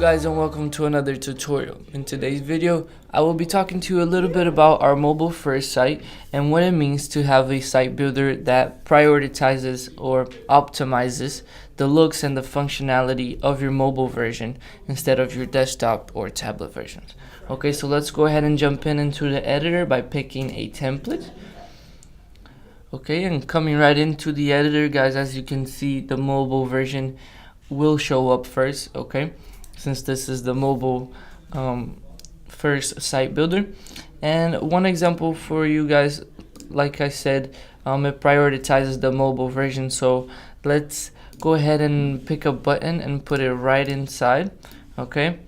guys, and welcome to another tutorial. In today's video, I will be talking to you a little bit about our mobile first site and what it means to have a site builder that prioritizes or optimizes the looks and the functionality of your mobile version instead of your desktop or tablet versions. Okay, so let's go ahead and jump into the editor by picking a template. Okay, and coming right into the editor, guys, as you can see, the mobile version will show up first, okay, since this is the mobile first site builder. And one example for you guys, like I said, it prioritizes the mobile version, so let's go ahead and pick a button and put it right inside. Okay,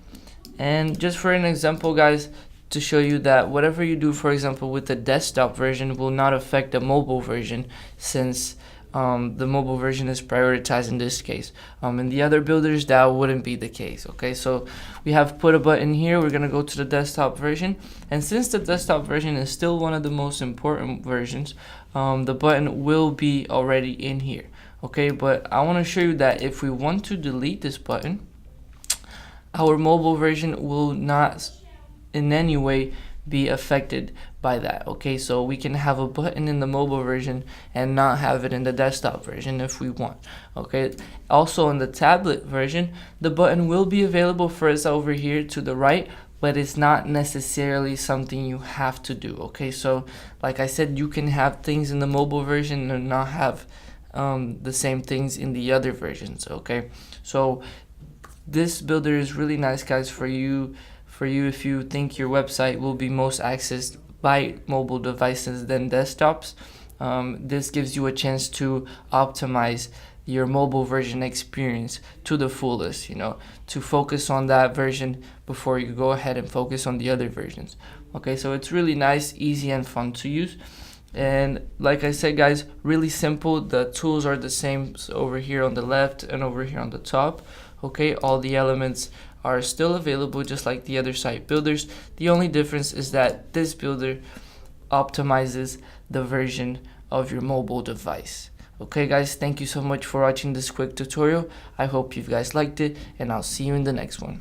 and just for an example, guys, to show you that whatever you do, for example, with the desktop version will not affect the mobile version, since the mobile version is prioritized in this case. In the other builders, that wouldn't be the case. Okay, so we have put a button here. We're gonna go to the desktop version, and since the desktop version is still one of the most important versions, the button will be already in here. Okay, but I want to show you that if we want to delete this button, our mobile version will not in any way be affected by that. Okay, so we can have a button in the mobile version and not have it in the desktop version if we want. Okay, also in the tablet version, the button will be available for us over here to the right, but it's not necessarily something you have to do. Okay, so like I said, you can have things in the mobile version and not have the same things in the other versions. Okay, so this builder is really nice, guys, for you if you think your website will be most accessed by mobile devices than desktops. This gives you a chance to optimize your mobile version experience to the fullest, to focus on that version before you go ahead and focus on the other versions. Okay, so it's really nice, easy, and fun to use. And like I said, guys, really simple. The tools are the same over here on the left and over here on the top. Okay, all the elements are still available just like the other site builders. The only difference is that this builder optimizes the version of your mobile device. Okay, guys, thank you so much for watching this quick tutorial. I hope you guys liked it, and I'll see you in the next one.